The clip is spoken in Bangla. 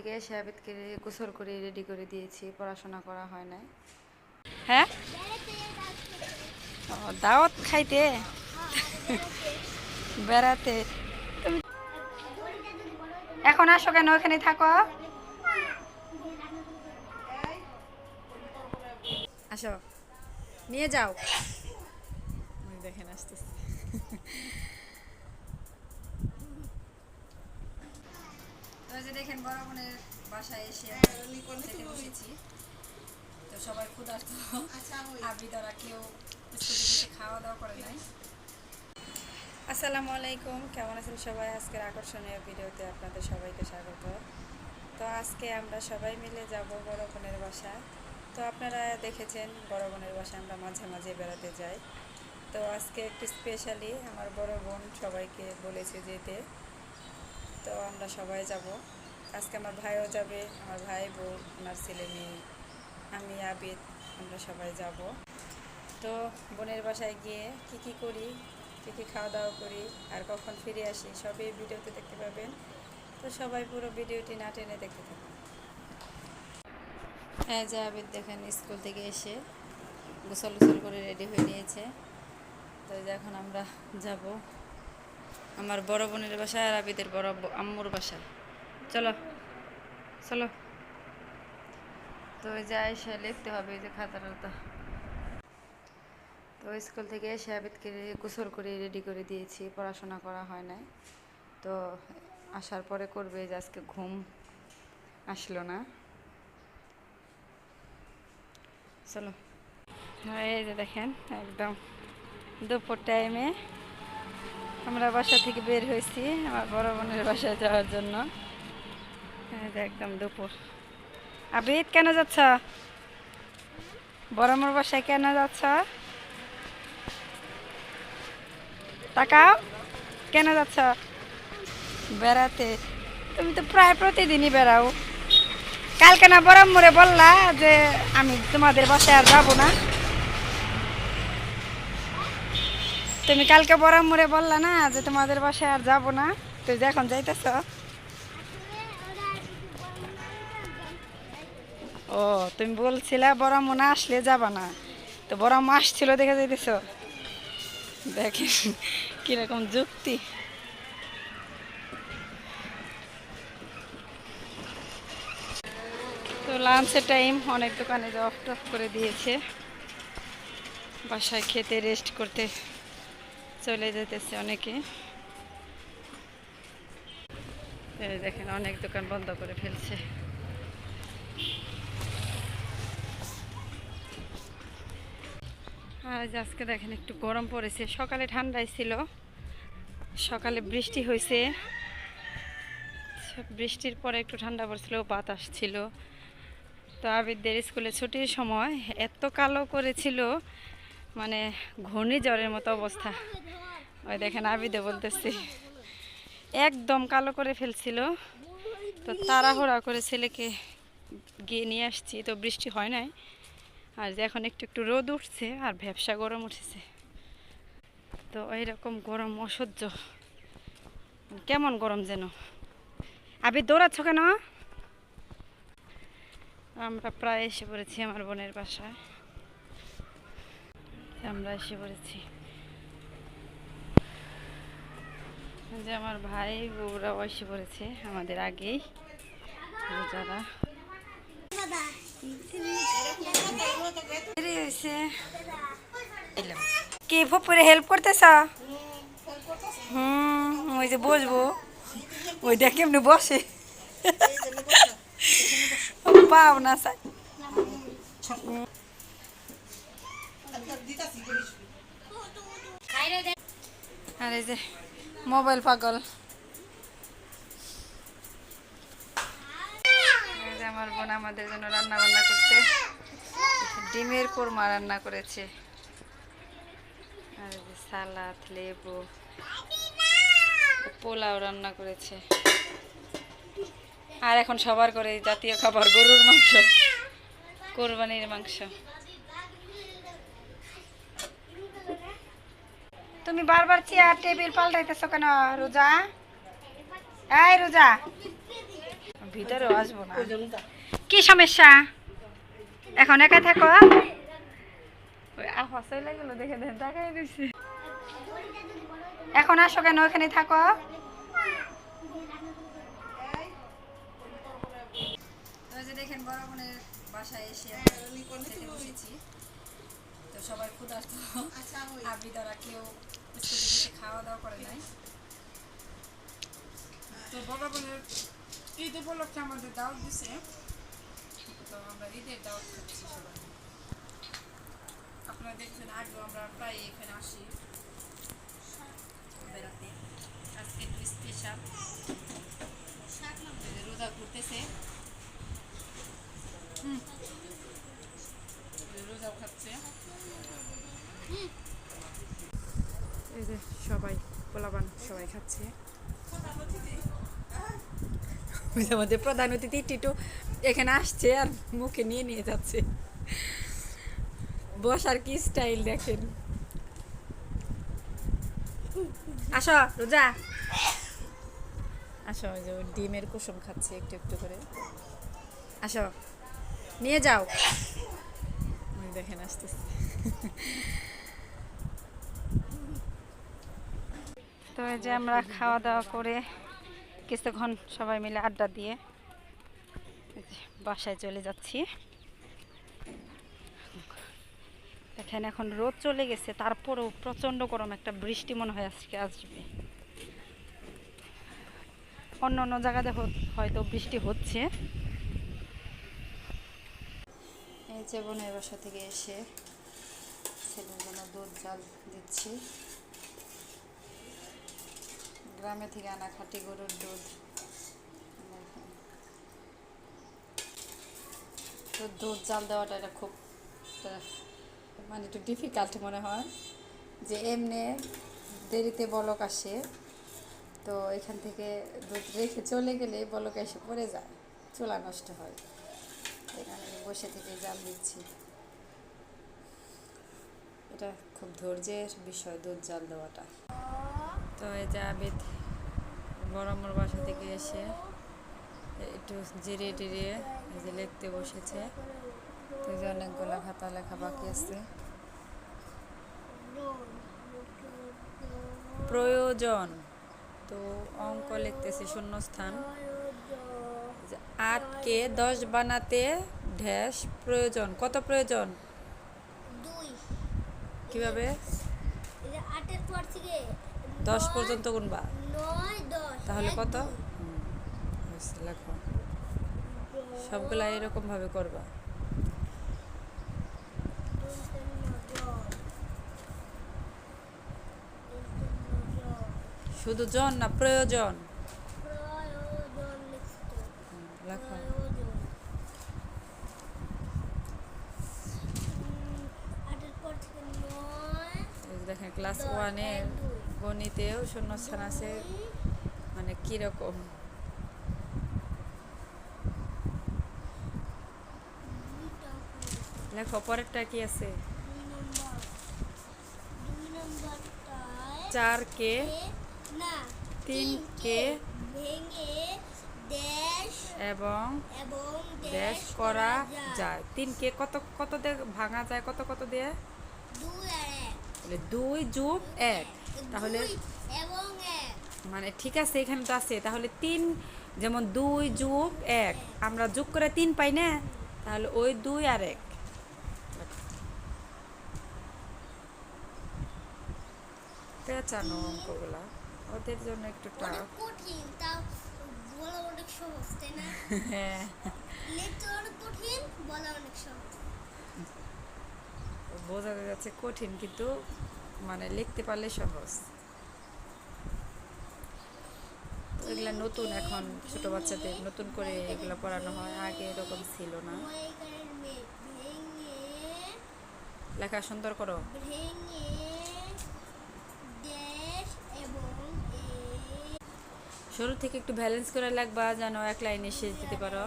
থেকে এসে আবিদকে গোসল করে রেডি করে দিয়েছি, পড়াশোনা করা হয় নাই। হ্যাঁ, দাওয়াত খাইতে বেড়াতে। তুমি এখন আসো কেন? ওখানে থাকো, আসো নিয়ে যাও। দেখেন আসতেছে। দেখেন বড় বোনের বাসায় এসে খেতে বসেছি। তো সবাই ক্ষুধার্ত, আবিদারা কেউ স্কুল থেকে খাওয়া দাওয়া করে নাই। আসসালামু আলাইকুম, কেমন আছেন সবাই? আজকের আকর্ষণীয় ভিডিওতে আপনাদের সবাইকে স্বাগত। তো আজকে আমরা সবাই মিলে যাব বড় বোনের বাসায়। তো আপনারা দেখেছেন বড় বোনের বাসায় আমরা মাঝে মাঝে বেড়াতে যাই। তো আজকে একটু স্পেশালি আমার বড় বোন সবাইকে বলেছে যেতে। তো আমরা সবাই যাব। আজকে আমার ভাইও যাবে, আমার ভাই বউ, ওনার ছেলে মেয়ে, আমি, আবিদ, আমরা সবাই যাব। তো বোনের বাসায় গিয়ে কি করি, কি খাওয়া দাওয়া করি আর কখন ফিরে আসি সবই ভিডিওতে দেখতে পাবেন। তো সবাই পুরো ভিডিওটি না টেনে দেখতে থাকুন। হ্যাঁ, যে আবিদ দেখেন স্কুল থেকে এসে গোসল করে রেডি হয়ে নিয়েছে। তো এখন আমরা যাব আমার বড় বোনের বাসায় আর আবিদের বড় আম্মুর বাসায়। চলো চলো। তো যাই সে লিখতে হবে যে খাতা। তো স্কুল থেকে এসে আবিদকে গোসল করে রেডি করে দিয়েছি, পড়াশোনা করা হয় নাই। তো আসার পরে করবে, যে আজকে ঘুম আসলো না। চলো। এই যে দেখেন একদম দুপুর টাইমে আমরা বাসা থেকে বের হয়েছি আমার বড় বোনের বাসায় যাওয়ার জন্য। একদম দুপুর। আবিদ কেন যাচ্ছ? বড় মার বাসায় কেন যাচ্ছ? তাকাও, কেন যাচ্ছ? বেড়াতে। তুমি তো প্রায় প্রতিদিনই বেড়াও। কালকে না বরাম্মরে বললা যে আমি তোমাদের বাসায় আর যাবো না? তুমি কালকে বরাম্মরে বললা না যে তোমাদের বাসায় আর যাবো না? তুই যে এখন যাইতেছ? ও, তুমি বলছিলে বরাম্মু না আসলে যাবা না, তো বরাম্মু আসছিল দেখে যাইতেছ। দেখেন কিরকম যুক্তি। তো লাঞ্চের টাইম, অনেক দোকানে অফ টফ করে দিয়েছে, বাসায় খেতে রেস্ট করতে চলে যেতেছে অনেকে। দেখেন অনেক দোকান বন্ধ করে ফেলছে। আর আজকে দেখেন একটু গরম পড়েছে, সকালে ঠান্ডাই ছিল, সকালে বৃষ্টি হয়েছে, বৃষ্টির পরে একটু ঠান্ডা পড়ছিল, বাতাস ছিল। তো আবিদদের স্কুলে ছুটির সময় এত কালো করেছিল, মানে ঘূর্ণিঝড়ের মতো অবস্থা। ওই দেখেন আবিদে বলতেছি একদম কালো করে ফেলছিল। তো তাড়াহুড়া করে ছেলেকে গিয়ে নিয়ে আসছি, তো বৃষ্টি হয় নাই। আর যে এখন একটু একটু রোদ উঠছে আর ভ্যাপসা গরম উঠেছে। তো এইরকম গরম অসহ্য, কেমন গরম যেন। আবিদ দৌড়াচ্ছ কেন? আমরা প্রায় এসে পড়েছি আমার বোনের বাসায়, আমরা এসে পড়েছি। যে আমার ভাই বউরাও এসে পড়েছে আমাদের আগেই। যারা কি ফুপুরে হেল্প করতেছ? ওই যে বসবো, ওই দেখ এমনি বসে পাও না স্যার। আর এই যে মোবাইল পাগল। আমার বোন আমাদের জন্য রান্না বান্না করছে, ডিমের কোরমা রান্না করেছে, আর সালাদ, লেবু, পোলাও রান্না করেছে। আর এখন সবার করে জাতীয় খাবার গরুর মাংস, কোরবানির মাংস। তুমি বারবার চেয়ার টেবিল পাল্টাইতেছো কেন রোজা? এই রোজা, ভিতরেও আসবো না। কি সমস্যা? এখন একা থাকো? চলে গেল, দেখে দেন তাকাই দিছি। এখন আসো কেন? ওখানে থাকো। দেখেন বড় বোনের বাসায় এসে খেতে বসেছি। তো সবাই ক্ষুধার্ত, আপনি তারা কেউ খাওয়া দাওয়া করে নাই। তো বড় বোনের ঈদ উপলক্ষে আমাদের দাওয়াত দিছে, তো আমরা ঈদের দাওয়াত খাচ্ছি সবাই। আপনারা দেখছেন আগেও আমরা প্রায় এখানে আসি বেড়াতে। আজকে একটু স্পেশাল, রোজা ঘুরতেছে, রোজাও খাচ্ছে। এই যে সবাই পোলাবান সবাই খাচ্ছে। আমাদের প্রধান অতিথি টিটু এখানে আসছে আর মুখে নিয়ে নিয়ে যাচ্ছে। বসার কি স্টাইল দেখেন। আসো রোজা, আসো। ওই যে ডিমের কুসুম খাচ্ছে একটু একটু করে। আসো নিয়ে যাও। দেখেন আসতেছে। তো এই যে আমরা খাওয়া দাওয়া করে কিছুক্ষণ সবাই মিলে আড্ডা দিয়ে বাসায় চলে যাচ্ছি। দেখেন এখন রোদ চলে গেছে, তারপরেও প্রচণ্ড গরম, একটা বৃষ্টি মনে হয় আজকে আসবে। অন্য অন্য জায়গাতে হয়তো বৃষ্টি হচ্ছে। এই যে বোনের বাসা থেকে এসে ছেলের জন্য দুধ জাল দিচ্ছি। গ্রামে থেকে আনা খাঁটি গরুর দুধ। তো দুধ জাল দেওয়াটা এটা খুব মানে একটু ডিফিকাল্ট মনে হয়, যে এমনি দেরিতে বলক আসে, তো এখান থেকে দুধ রেখে চলে গেলে বলক এসে পড়ে যায়, চুলা নষ্ট হয়। এখানে বসে থেকে জাল দিচ্ছি। এটা খুব ধৈর্যের বিষয় দুধ জাল দেওয়াটা। তো এই যে আবিদ বড়ম্মর বাসা থেকে এসে একটু জিরিয়ে টিরিয়ে এই যে লিখতে বসেছে। তো যে অনেকগুলো খাতা লেখা বাকি আছে। প্রয়োজন, তো অঙ্ক লিখতেছে শূন্যস্থান। 8কে 10 বানাতে ড্যাশ প্রয়োজন। কত প্রয়োজন? 2। কিভাবে? 8 এর পর থেকে 10 পর্যন্ত গুনবা। 9 10 তাহলে কত? লেখো, সবগুলা এরকম ভাবে করবা। শুধু জন না, প্রয়োজন। লেখো। দেখেন ক্লাস 1-এর গণিতেও শূন্যস্থান আছে, মানে কিরকম। লেখো পরেরটা কি আছে? 4কে 3কে ভেঙে ড্যাশ এবং ড্যাশ করা যায়। 3কে কত কত দিয়ে ভাঙা যায়? কত কত দিয়ে? 2 আর 1। তাহলে 2 যোগ 1, তাহলে এবং 1 মানে ঠিক আছে, এখানে তো আছে। তাহলে 3, যেমন 2 যোগ 1 আমরা যোগ করে 3 পাই না, তাহলে ওই 2 আর 1। পেঁচানো অঙ্কগুলা ওদের জন্য একটু টাফ। কঠিন, তাও বলা অনেক সহজ, তাই না? হ্যাঁ, লিখতে অনেক কঠিন, বলা অনেক সহজ। বোঝা যাচ্ছে কঠিন, কিন্তু মানে লিখতে পারলে সহজ। এগুলা নতুন, এখন ছোট বাচ্চাদের নতুন করে এগুলো পড়ানো হয়, আগে এরকম ছিল না। লেখা সুন্দর করো। শুরু থেকে একটু ব্যালেন্স করে লাগবা, যেন এক লাইনে শেষ দিতে পারো।